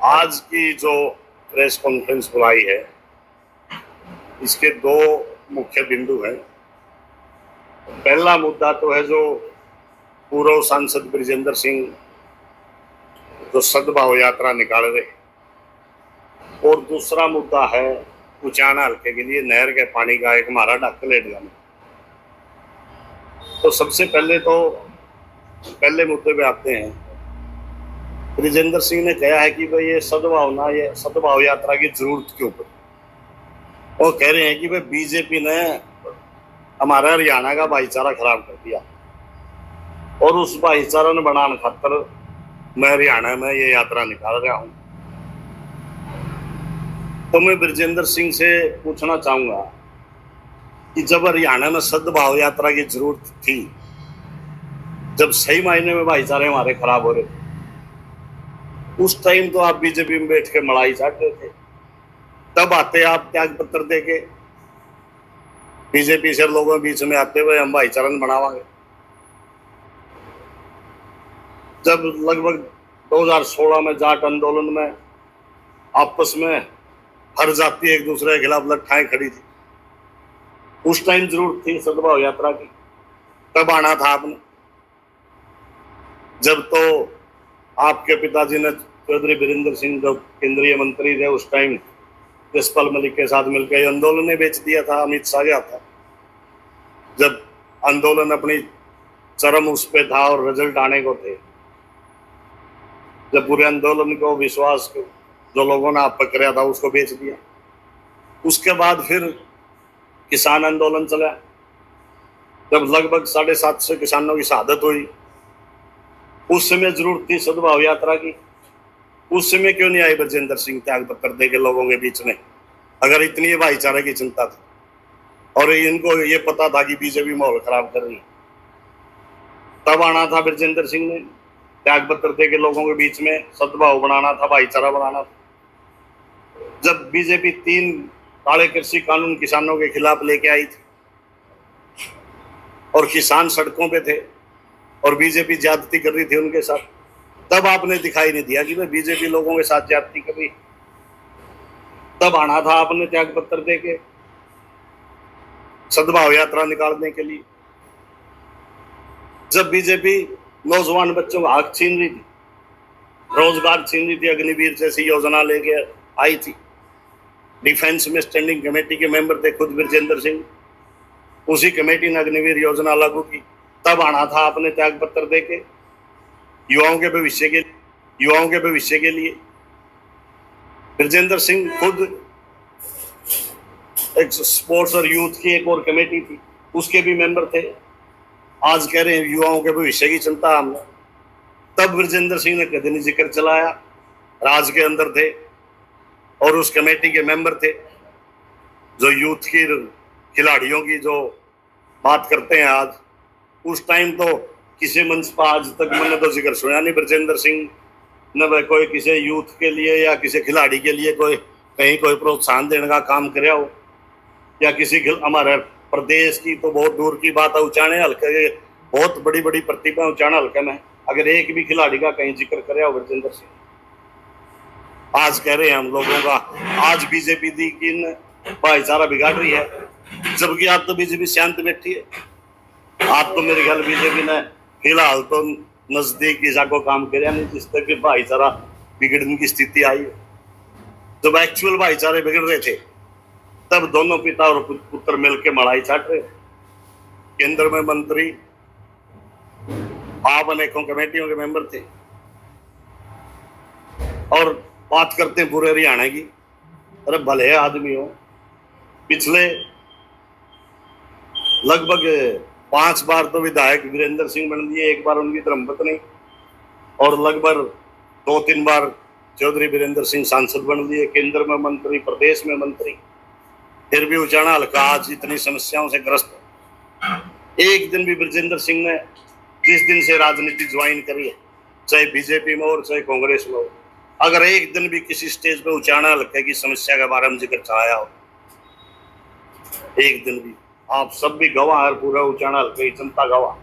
आज की जो प्रेस कॉन्फ्रेंस बुलाई है, इसके दो मुख्य बिंदु हैं। पहला मुद्दा तो है जो पूर्व सांसद ब्रिजेंद्र सिंह जो सद्भाव यात्रा निकाल रहे, और दूसरा मुद्दा है उचाना हल्के के लिए नहर के पानी का एक मारा ढक लेट जाना। तो सबसे पहले तो पहले मुद्दे पे आते हैं। ब्रिजेंद्र सिंह ने कहा है कि भाई ये सद्भाव यात्रा की जरूरत क्यों पड़ी। वो कह रहे हैं कि भाई बीजेपी ने हमारा हरियाणा का भाईचारा खराब कर दिया और उस भाईचारा ने बनाने खातर मैं हरियाणा में ये यात्रा निकाल रहा हूं। तो मैं ब्रिजेंद्र सिंह से पूछना चाहूंगा कि जब हरियाणा में सद्भाव यात्रा की जरूरत थी, जब सही मायने में भाईचारे हमारे खराब हो रहे थे, उस टाइम तो आप बीजेपी में बैठ के मलाई चाट रहे थे। तब आते आप त्याग पत्र देके बीजेपी से लोगों के बीच में आते हुए हम भाईचारा बनावांगे। जब लगभग 2016 में जाट आंदोलन में आपस में हर जाति एक दूसरे के खिलाफ लड़ाई खड़ी थी, उस टाइम जरूरत थी सद्भाव यात्रा की। तब आना था आपने। जब तो आपके पिताजी ने चौधरी वीरेंद्र सिंह जो केंद्रीय मंत्री थे उस टाइम जसपाल मलिक के साथ मिलकर आंदोलन ने बेच दिया था, अमित शाह गया था। जब आंदोलन अपनी चरम उस पे था और रिजल्ट आने को थे, जब पूरे आंदोलन को विश्वास जो लोगों ने आप पर कराया था उसको बेच दिया। उसके बाद फिर किसान आंदोलन चला, जब लगभग 750 किसानों की शहादत हुई। उस समय जरूरत थी सद्भाव यात्रा की। उस समय क्यों नहीं आए ब्रजेंद्र सिंह त्याग पत्र दे के लोगों के बीच में, अगर इतनी भाईचारे की चिंता थी और इनको ये पता था कि बीजेपी माहौल खराब कर रही है? तब आना था ब्रजेंद्र सिंह ने, त्याग पत्र दे के लोगों के बीच में सद्भाव बनाना था, भाईचारा बनाना था। जब बीजेपी 3 काले कृषि कानून किसानों के खिलाफ लेके आई थी और किसान सड़कों पे थे और बीजेपी ज्यादती कर रही थी उनके साथ, तब आपने दिखाई नहीं दिया कि भाई बीजेपी लोगों के साथ ज्यादती कर रही। तब आना था आपने त्याग पत्र दे के सद्भाव यात्रा निकालने के लिए। जब बीजेपी नौजवान बच्चों का हक छीन रही थी, रोजगार छीन रही थी, अग्निवीर जैसी योजना लेके आई थी, डिफेंस में स्टैंडिंग कमेटी के मेंबर थे खुद ब्रजेंद्र सिंह, उसी कमेटी ने अग्निवीर योजना लागू की। तब आना था आपने त्याग पत्र देके युवाओं के भविष्य के लिए। ब्रजेंद्र सिंह खुद एक स्पोर्ट्स और यूथ की एक और कमेटी थी, उसके भी मेंबर थे। आज कह रहे हैं युवाओं के भविष्य की चिंता हमने। तब ब्रजेंद्र सिंह ने कभी नहीं जिक्र चलाया, राज के अंदर थे और उस कमेटी के मेंबर थे जो यूथ की खिलाड़ियों की जो बात करते हैं आज। उस टाइम तो किसी मंच पर आज तक मैंने तो जिक्र सुना नहीं ब्रजेंद्र सिंह ने कोई किसी यूथ के लिए या किसी खिलाड़ी के लिए कहीं कोई प्रोत्साहन देने का काम कराया हो, या किसी हमारे प्रदेश की तो बहुत दूर की बात है, उचाने हल्के बहुत बड़ी बड़ी प्रतिभा उचाना हल्के में, अगर एक भी खिलाड़ी का कहीं जिक्र कराया हो ब्रजेंद्र सिंह। आज कह रहे हैं हम लोगों का आज बीजेपी दी कि भाईचारा बिगाड़ रही है, जबकि आप तो बीजेपी शांत बैठी है। आप तो मेरे ख्याल बीजेपी ने फिलहाल तो नजदीक जाको काम कराया नहीं जिस तक भाईचारा बिगड़ने की स्थिति आई। जब एक्चुअल भाईचारे बिगड़ रहे थे तब दोनों पिता और पुत्र मिलकर मलाई चाट रहे। केंद्र में मंत्री, आप अनेकों कमेटियों के मेंबर थे और बात करते हैं पूरे हरियाणा की। अरे भले आदमी हो, पिछले लगभग 5 बार तो विधायक वीरेंद्र सिंह बन दिए, 1 बार उनकी धर्मपत्नी, और लगभग 2-3 बार चौधरी वीरेंद्र सिंह सांसद बन दिए, केंद्र में मंत्री, प्रदेश में मंत्री। फिर भी उचाना हल्का आज इतनी समस्याओं से ग्रस्त है। एक दिन भी ब्रजेंद्र सिंह ने जिस दिन से राजनीति ज्वाइन करी है, चाहे बीजेपी में हो चाहे कांग्रेस में हो, अगर एक दिन भी किसी स्टेज पे उचाना हल्के की समस्या के बारे में जिक्र चलाया हो, एक दिन भी, आप सब भी गवाह है, पूरा उचाना हल्के की जनता गवाह।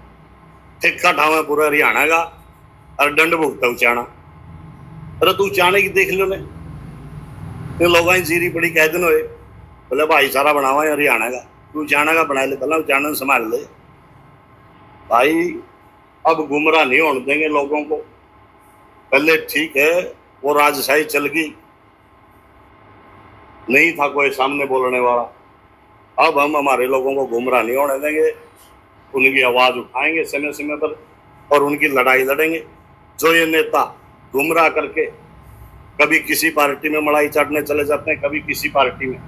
ठेका ठावा पूरा हरियाणा का और दंड भुगता उचाना। अरे तू चाने की देख लो ने लोग जीरी बड़ी कह दिन होए बोले भाईचारा बनावा है हरियाणा का, तू जाना का बना ले, पहला जाना संभाल ले भाई। अब गुमराह नहीं होने देंगे लोगों को। पहले ठीक है वो राजशाही चल गई, नहीं था कोई सामने बोलने वाला, अब हम हमारे लोगों को गुमराह नहीं होने देंगे। उनकी आवाज उठाएंगे समय समय पर और उनकी लड़ाई लड़ेंगे। जो ये नेता गुमराह करके कभी किसी पार्टी में मलाई चाटने चले जाते हैं, कभी किसी पार्टी में,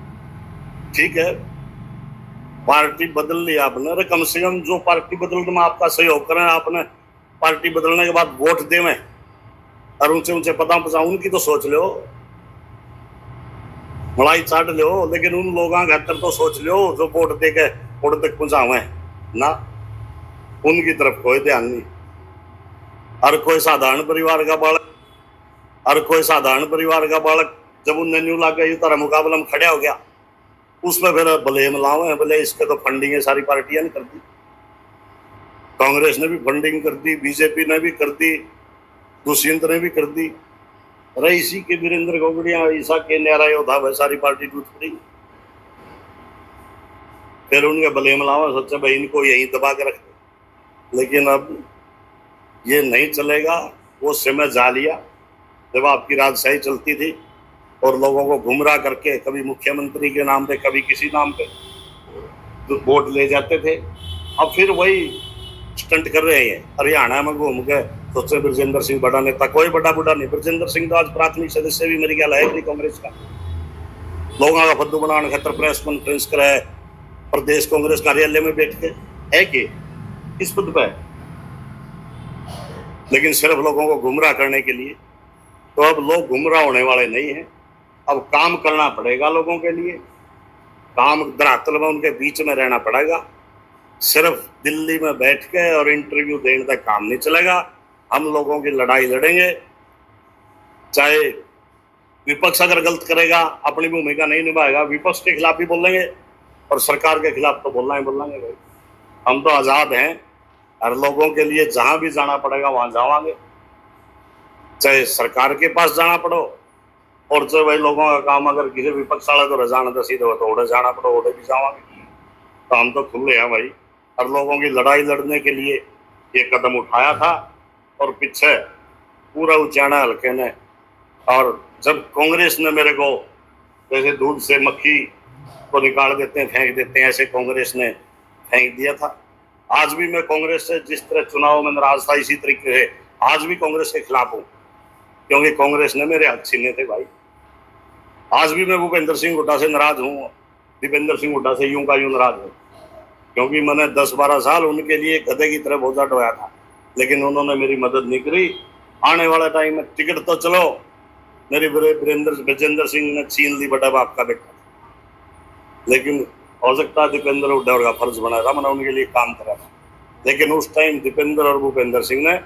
ठीक है पार्टी बदल ली आपने, अरे कम से कम जो पार्टी बदलने में आपका सहयोग करें, आपने पार्टी बदलने के बाद वोट देवें और ऊंचे ऊंचे पदों पर जाऊं, उनकी तो सोच लो, मलाई चाट लो, लेकिन उन लोगों का अंतर तो सोच लो जो वोट दे के वोट तक पहुंचावे ना, उनकी तरफ कोई ध्यान नहीं। हर कोई साधारण परिवार का बालक, हर कोई साधारण परिवार का बालक जब उन्हें न्यू लग गई तरह मुकाबला में खड़ा हो गया, उसमें फिर ब्लेम लाओ बोले इसके तो फंडिंग है सारी पार्टियां ने कर दी, कांग्रेस ने भी फंडिंग कर दी, बीजेपी ने भी कर दी, दुष्यंत ने भी कर दी, रईसी के वीरेंद्र गोगड़िया ईसा के न्यारा योद्धा वह सारी पार्टी टूट पड़ी। फिर उनके ब्लेम लाओ, सोचा भाई इनको यही दबा के रख, लेकिन अब ये नहीं चलेगा। वो समय जा लिया जब आपकी राजशाही चलती थी और लोगों को गुमराह करके कभी मुख्यमंत्री के नाम पे कभी किसी नाम पे तो वोट ले जाते थे। अब फिर वही स्टंट कर रहे हैं हरियाणा में घूम के, सोचे ब्रजेंद्र सिंह बड़ा नेता, कोई बड़ा बुढ़ा नहीं, ब्रजेंद्र सिंह तो आज प्राथमिक सदस्य भी मेरी ख्याल है नहीं कांग्रेस का, लोगों का फद्दू बनाने खतर प्रेस कॉन्फ्रेंस कराए प्रदेश कांग्रेस कार्यालय में बैठ के है कि इस पद पर, लेकिन सिर्फ लोगों को गुमराह करने के लिए। तो अब लोग गुमराह होने वाले नहीं हैं, अब काम करना पड़ेगा लोगों के लिए, काम धरातल में उनके बीच में रहना पड़ेगा। सिर्फ दिल्ली में बैठ के और इंटरव्यू देने तक काम नहीं चलेगा, हम लोगों की लड़ाई लड़ेंगे। चाहे विपक्ष अगर गलत करेगा, अपनी भूमिका नहीं निभाएगा, विपक्ष के खिलाफ भी बोलेंगे और सरकार के खिलाफ तो बोलना ही बोलेंगे भाई। हम तो आजाद हैं, हर लोगों के लिए जहां भी जाना पड़ेगा वहां जावांगे, चाहे सरकार के पास जाना पड़ो और चाहे भाई लोगों का काम अगर किसी विपक्ष वाले तो रजाना तो सीधे तो उड़े जाना पड़ो, उड़े भी जावांगे। तो हम तो खुले हैं भाई, हर लोगों की लड़ाई लड़ने के लिए ये कदम उठाया था और पीछे पूरा उचाना हल्के ने। और जब कांग्रेस ने मेरे को जैसे दूध से मक्खी को निकाल देते हैं फेंक देते हैं, ऐसे कांग्रेस ने फेंक दिया था। आज भी मैं कांग्रेस से जिस तरह चुनाव में नाराज था, इसी तरीके से आज भी कांग्रेस के खिलाफ हूँ, क्योंकि कांग्रेस ने मेरे हक छीने थे भाई। आज भी मैं भूपेंद्र सिंह हुड्डा से नाराज हूँ, दीपेंद्र सिंह हुड्डा से यूं का यूं नाराज हूँ, क्योंकि मैंने 10-12 साल उनके लिए गधे की तरह बोझा ढोया था, लेकिन उन्होंने मेरी मदद नहीं करी। आने वाला टाइम में टिकट तो चलो मेरी ब्रजेंद्र सिंह ने छीन ली, बड़ा बाप का बेटा, लेकिन हो सकता है दीपेंद्र हुड्डा का फर्ज बना था, मैंने उनके लिए काम करा था। लेकिन उस टाइम दीपेंद्र और भूपेंद्र सिंह ने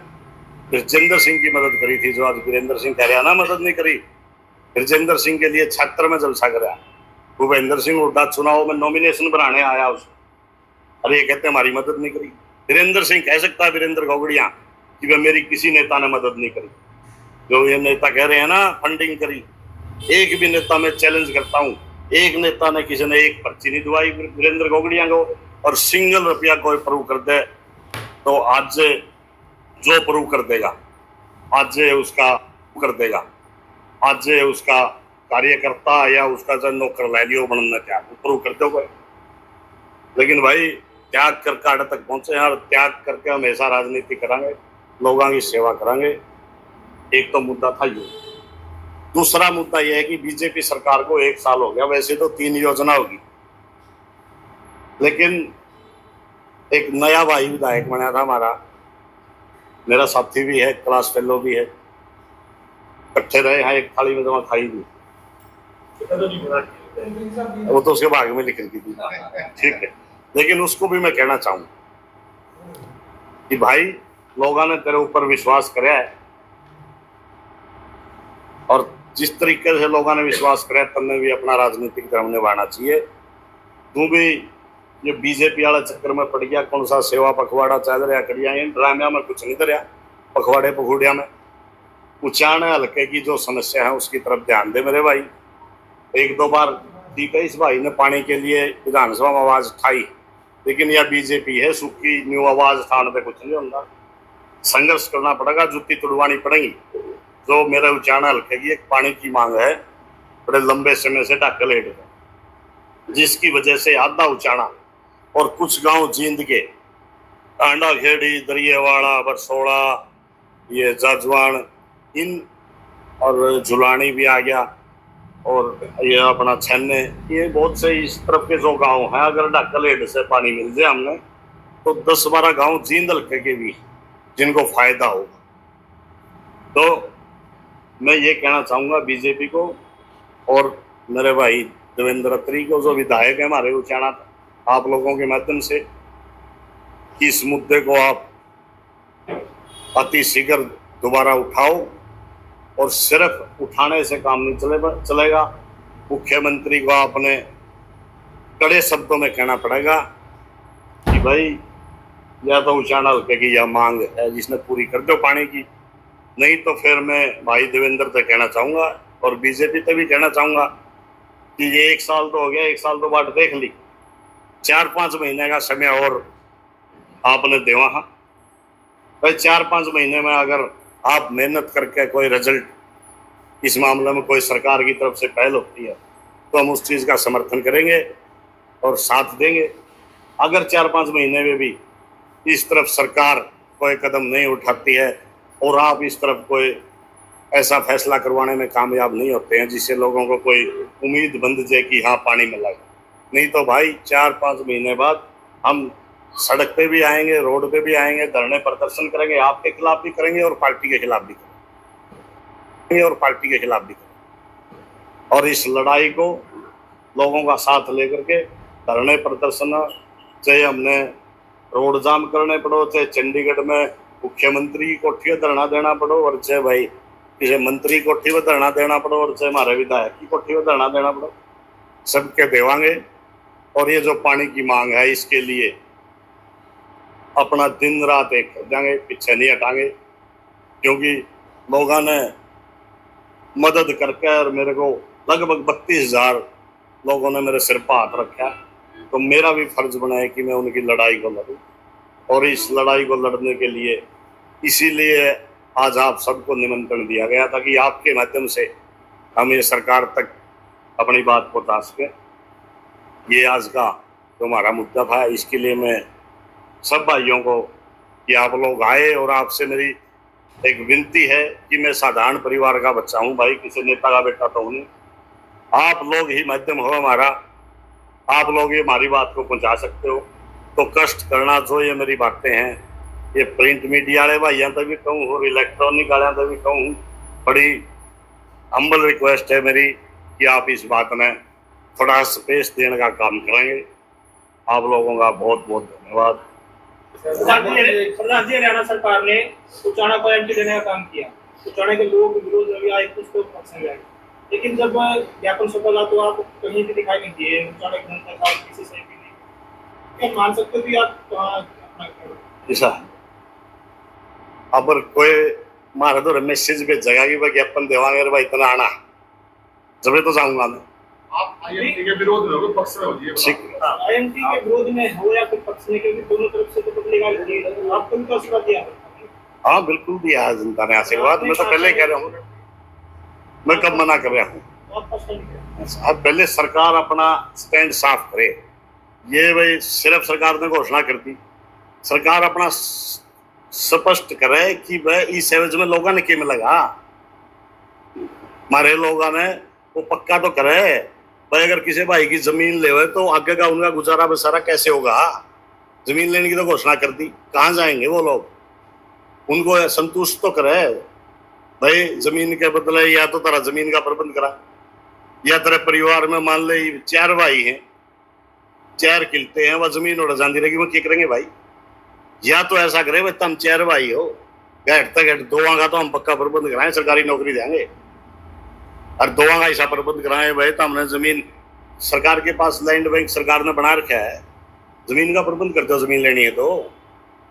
ब्रजेंद्र सिंह की मदद करी थी, जो आज वीरेंद्र सिंह कह रहा ना मदद नहीं करी। ब्रजेंद्र सिंह के लिए छात्र में जलसा कराया, भूपेंद्र सिंह हुड्डा चुनाव में नॉमिनेशन बनाने आया उसको, अरे ये कहते हमारी मदद नहीं करी। वीरेंद्र सिंह कह सकता है वीरेंद्र गोगड़िया कि वह मेरी किसी नेता ने मदद नहीं करी। जो ये नेता कह रहे हैं ना फंडिंग करी, एक भी नेता में चैलेंज करता हूँ, एक नेता ने किसी ने एक पर्ची नहीं दवाई वीरेंद्र गोगड़िया को, और सिंगल रुपया कोई प्रूव कर दे तो आज जो प्रूव कर देगा आज उसका कर देगा, आज उसका कार्यकर्ता या उसका जो नौकर ले लियो बनना क्या प्रूव करते हो कोई। लेकिन भाई त्याग करके आड़े तक पहुंचे हैं और त्याग करके हमेशा राजनीति करांगे, लोगों की सेवा करांगे। एक तो मुद्दा था ये। दूसरा मुद्दा यह है कि बीजेपी सरकार को 1 साल हो गया, वैसे तो 3 योजना होगी, लेकिन एक नया भाई विधायक बना था हमारा, मेरा साथी भी है, क्लास फेलो भी है, इकट्ठे रहे हैं, एक थाली में जमा खाई भी, वो तो उसके भाग में लिख दी थी, ठीक है। लेकिन उसको भी मैं कहना चाहूँ कि भाई लोगों ने तेरे ऊपर विश्वास कराया है, और जिस तरीके से लोगों ने विश्वास कराया तुमने भी अपना राजनीतिक धर्म निभाना चाहिए। तू भी ये बीजेपी वाला चक्कर में पड़ गया, कौन सा सेवा पखवाड़ा चल रहा कड़िया, ड्रामिया में कुछ नहीं करा, पखवाड़े पखुड़िया में उचाण हल्के की जो समस्या है उसकी तरफ ध्यान दे मेरे भाई। एक दो बार ठीक है, इस भाई ने पानी के लिए विधानसभा में आवाज उठाई, लेकिन यह बीजेपी है, सुखी न्यू आवाज उठाने पे कुछ नहीं होगा। संघर्ष करना पड़ेगा, जुत्ती तुड़वानी पड़ेगी। जो मेरे उचाण हल्के की एक पानी की मांग है बड़े लंबे समय से ढाकलेट है, जिसकी वजह से आधा उचाणा और कुछ गांव जींद के टांडा खेड़ी, दरियावाड़ा, बरसोड़ा, ये जाजवान, इन और झुलानी भी आ गया, और ये अपना छन्ने, ये बहुत से इस तरफ के जो गांव हैं, अगर ढाकलेट से पानी मिल जाए हमने तो 10-12 गांव जींद हल्के के भी जिनको फायदा होगा। तो मैं ये कहना चाहूंगा बीजेपी को और मेरे भाई देवेंद्र अत्री को, जो विधायक है हमारे उचाणा, आप लोगों के माध्यम से, कि इस मुद्दे को आप अति शीघ्र दोबारा उठाओ, और सिर्फ उठाने से काम नहीं चलेगा। मुख्यमंत्री को आपने कड़े शब्दों में कहना पड़ेगा कि भाई या तो उचाणा हल्के की यह मांग है जिसने पूरी कर दो पानी की, नहीं तो फिर मैं भाई देवेंद्र से कहना चाहूंगा और बीजेपी से भी कहना चाहूंगा कि ये 1 साल तो हो गया, 1 साल तो बात देख ली, 4-5 महीने का समय और आपने देवा। भाई 4-5 महीने में अगर आप मेहनत करके कोई रिजल्ट इस मामले में कोई सरकार की तरफ से पहल होती है तो हम उस चीज़ का समर्थन करेंगे और साथ देंगे। अगर 4-5 महीने में भी इस तरफ सरकार कोई कदम नहीं उठाती है और आप इस तरफ कोई ऐसा फैसला करवाने में कामयाब नहीं होते हैं जिससे लोगों को कोई उम्मीद बंध जाए कि हाँ पानी मिलेगा, नहीं तो भाई 4-5 महीने बाद हम सड़क पे भी आएंगे, रोड पे भी आएंगे, धरने प्रदर्शन करेंगे, आपके खिलाफ भी करेंगे और पार्टी के खिलाफ भी करेंगे और इस लड़ाई को लोगों का साथ लेकर के धरने प्रदर्शन, चाहे हमने रोड जाम करने पड़ो, चाहे चंडीगढ़ में मुख्यमंत्री की कोठी पर धरना देना पड़ो, और चाहे भाई किसी मंत्री कोठी पर धरना देना पड़ो, और चाहे हमारे विधायक की कोठी पर धरना देना पड़ो, सबके देवांगे। और ये जो पानी की मांग है इसके लिए अपना दिन रात एक कर देंगे, पीछे नहीं हटाएंगे, क्योंकि लोगों ने मदद करके और मेरे को लगभग 32,000 लोगों ने मेरे सिर पर हाथ रखा, तो मेरा भी फर्ज बना है कि मैं उनकी लड़ाई को लड़ूं। और इस लड़ाई को लड़ने के लिए इसीलिए आज आप सबको निमंत्रण दिया गया था कि आपके माध्यम से हम ये सरकार तक अपनी बात पहुंचा सकें। ये आज का जो हमारा मुद्दा था, इसके लिए मैं सब भाइयों को कि आप लोग आए, और आपसे मेरी एक विनती है कि मैं साधारण परिवार का बच्चा हूँ भाई, किसी नेता का बेटा तो हूँ। आप लोग ही माध्यम हो हमारा, आप लोग ये हमारी बात को पहुँचा सकते हो, तो कष्ट करना जो ये मेरी बातें हैं, ये प्रिंट मीडिया वाले भाइयों तक भी कहूँ और इलेक्ट्रॉनिक वाले तक भी कहूँ, बड़ी हम्बल रिक्वेस्ट है मेरी कि आप इस बात में थोड़ा स्पेस देने का काम करेंगे। आप लोगों का बहुत बहुत धन्यवाद। प्रधान जी, हरियाणा सरकार ने उचाणा को एंट्री देने का काम किया, उचाणा के लोग विरोध आए, कुछ लोग पक्ष में आए, लेकिन जब ज्ञापन सफल तो आप कहीं भी दिखाई नहीं दिए, उचाणा की जनता का किसी से भी नहीं। क्या मान सकते हो कि आप ऐसा अब कोई मारे तो मैसेज पे जगह की विज्ञापन देवांगे भाई इतना आना, जब तो जाऊंगा मैं। आप आईएमटी के विरोध में हो, पक्ष में हो? आईएमटी के विरोध में हो या फिर पक्ष में, क्योंकि दोनों तरफ से तो बदलेगा, आपको भी तो आशीर्वाद दिया। हाँ बिल्कुल दिया है जनता ने आशीर्वाद, मैं तो पहले कह रहा हूँ, मैं कब मना कर रहा हूँ। अब पहले सरकार अपना स्टैंड साफ करे। ये भाई सिर्फ सरकार ने घोषणा कर दी, सरकार अपना स्पष्ट करे कि भाई इस एवज में लोगों ने क्यों लगा, हमारे लोगों ने वो पक्का तो करे भाई। अगर किसी भाई की जमीन ले तो आगे का उनका गुजारा बसारा कैसे होगा? जमीन लेने की तो घोषणा कर दी, कहाँ जाएंगे वो लोग? उनको संतुष्ट तो करे भाई, जमीन के बदले या तो तेरा जमीन का प्रबंध करा, या तेरे परिवार में मान ले 4 भाई हैं, 4 किलते हैं, वह जमीन उड़ जाती रहेगी, वो क्या करेंगे भाई? या तो ऐसा करे भाई तुम 4 भाई हो, घट तक 2 का तो हम पक्का प्रबंध कराएं, सरकारी नौकरी देंगे, और 2 का ऐसा प्रबंध कराए भाई तो हमने जमीन, सरकार के पास लैंड बैंक सरकार ने बना रखा है, जमीन का प्रबंध कर दो, जमीन लेनी है तो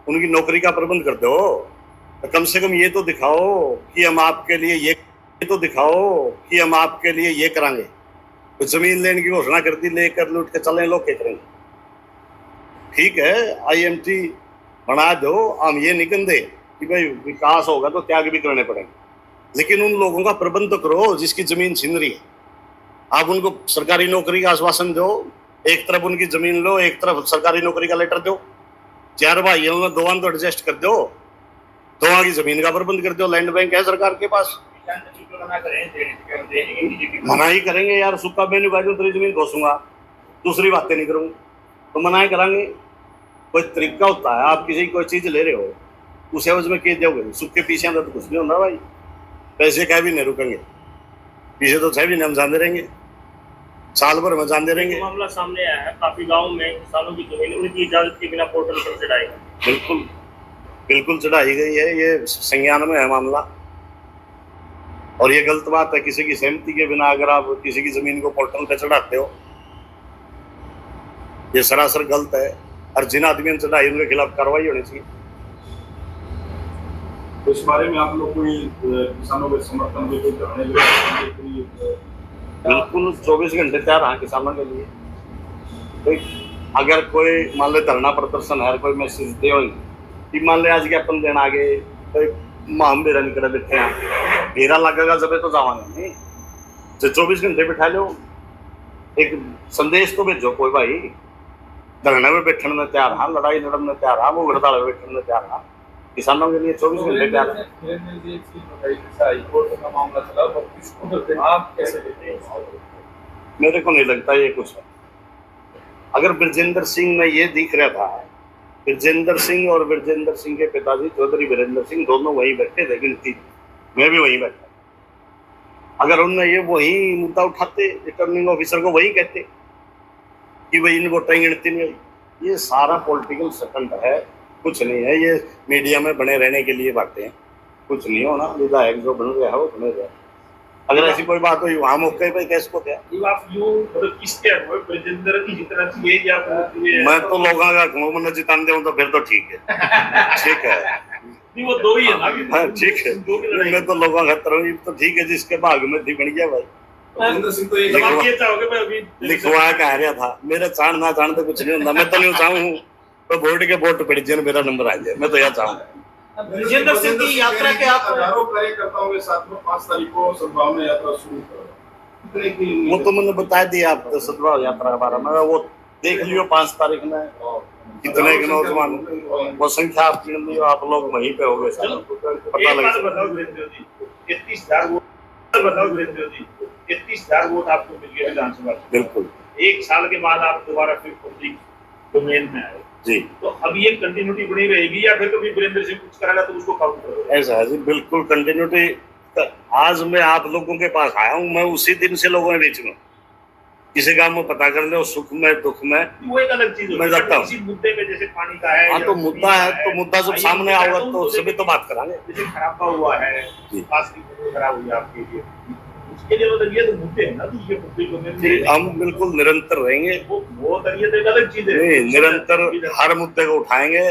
उनकी नौकरी का प्रबंध कर दो, तो कम से कम ये तो दिखाओ कि हम आपके लिए ये तो दिखाओ कि हम आपके लिए ये करांगे। तो जमीन लेने की घोषणा कर दी, लेकर लूट के चले, लोग क्या करेंगे? ठीक है, आईएमटी बना दो, हम ये नहीं कहते कि भाई विकास होगा तो त्याग भी करने पड़ेंगे, लेकिन उन लोगों का प्रबंध करो जिसकी जमीन छीन रही है। आप उनको सरकारी नौकरी का आश्वासन दो, एक तरफ उनकी जमीन लो, एक तरफ सरकारी नौकरी का लेटर दो, 4 भाइयों में 2 तो एडजस्ट कर दो, 2 की जमीन का प्रबंध कर दो, लैंड बैंक है सरकार के पास। मना ही करेंगे यार, सुक्का मैंने बाजू तेरी जमीन घोसूंगा, दूसरी बातें नहीं करूंगा, तो मना ही करांगे। कोई तरीका होता है, आप किसी की कोई चीज ले रहे हो, उस एवज में कह दोगे, सुक्के पीछे तो कुछ नहीं होता भाई, पैसे क्या भी नहीं रुकेंगे, पीछे तो 6 महीने हम जानते रहेंगे, साल भर में जानते रहेंगे। मामला सामने आया है, काफी गांव में किसानों की जमीन उनकी इजाजत के बिना पोर्टल पर चढ़ाई गई। बिल्कुल चढ़ाई गई है, ये संज्ञान में है मामला, और ये गलत बात है। किसी की सहमति के बिना अगर आप किसी की जमीन को पोर्टल पे चढ़ाते हो, ये सरासर गलत है, और जिन आदमियों ने चढ़ाई उनके खिलाफ कार्रवाई होनी चाहिए। तो इस बारे में आप लोग कोई किसानों के समर्थन में कोई धरने बिल्कुल 24 घंटे तैयार हैं किसानों के लिए। तो अगर कोई मान ले धरना प्रदर्शन है, कोई मैसेज दे कि मान ले आज ज्ञापन देना आगे, तो हम बेरा निकले बैठे हैं, बेरा लगेगा जब तो जावांगे नहीं, तो 24 घंटे बिठा लो, एक संदेश तो भेजो, कोई भाई धरने में बैठने में तैयार हाँ, लड़ाई लड़ने में तैयार हाँ, वो हड़ताल में बैठने में तैयार हाँ, किसानों के लिए 24 घंटे तैयार है। मेरे को नहीं लगता ये कुछ है। अगर ब्रजेंद्र सिंह में ये दिख रहा था, ब्रजेंद्र सिंह और ब्रजेंद्र सिंह के पिताजी चौधरी वीरेंद्र सिंह दोनों वहीं बैठे थे गिनती, मैं भी वहीं बैठा, अगर उनने ये वही मुद्दा उठाते, रिटर्निंग ऑफिसर को वही कहते कि भाई इन वोटें गिनती नहीं हुई, ये सारा पॉलिटिकल स्टंट है, कुछ नहीं है, ये मीडिया में बने रहने के लिए बातें हैं, कुछ नहीं होना। विधायक जो बन गया है वो बने गया, अगर ऐसी कोई बात हुई वहां मौके पे कैसे को क्या आप यूं मतलब किसके ब्रजेंद्र की जितना चाहिए या मैं तो लोगों का मुंह में जितान दूं तो फिर तो ठीक है, ठीक है, नहीं वो दो ही है ना। हाँ ठीक है, मैं तो लोगों का तरह तो ठीक है, जिसके भाग में थी बन गया भाई। ब्रजेंद्र सिंह तो एक आप ये चाहोगे मैं अभी लिखवाया कह रहा था, मेरे चाण ना चाण तो कुछ नहीं होता, मैं तो नहीं चाहूँ तो वोट के वोट पड़ जाए, मेरा नंबर आ जाए, मैं तो यह चाहूँगा। ब्रजेंद्र सिंह की यात्रा के आप हजारों कार्यकर्ताओं के साथ में 5 तारीख को सद्भावना यात्रा शुरू करो, वो तो मैंने बता दिया आपको सद्भाव यात्रा के बारे में, वो देख लियो 5 तारीख में कितने के नौजवान, वो संख्या आप गिन लियो, आप लोग वहीं पे हो गए, पता लग जाए। बताओ वीरेंद्र जी, 33,000 वोट बताओ वीरेंद्र जी, 33,000 वोट आपको मिल गए विधानसभा, बिल्कुल 1 साल के बाद आप दोबारा फिर पब्लिक डोमेन में आए जी, तो अब ये कंटिन्यूटी बनी रहेगी या फिर कभी वीरेंद्र सिंह कुछ करेगा तो उसको काउंट करोगे? ऐसा है जी, बिल्कुल कंटिन्यूटी। आज मैं आप लोगों के पास आया हूँ, मैं उसी दिन से लोगों के बीच में, किसी काम में पता कर लो, सुख में दुख में, वो एक अलग चीज मैं जाता हूँ। किसी मुद्दे में जैसे पानी का है, हाँ तो मुद्दा है, तो मुद्दा जब सामने आओगा तो सभी तो बात करांगे। जैसे खराबा हुआ है, पास की फोटो खराब हुई आपके लिए, उसके लिए मतलब ये तो मुद्दे है ना, तो ये मुद्दे को हम बिल्कुल निरंतर रहेंगे, वो तो ये तो एक अलग चीज है, नहीं निरंतर हर मुद्दे को उठाएंगे।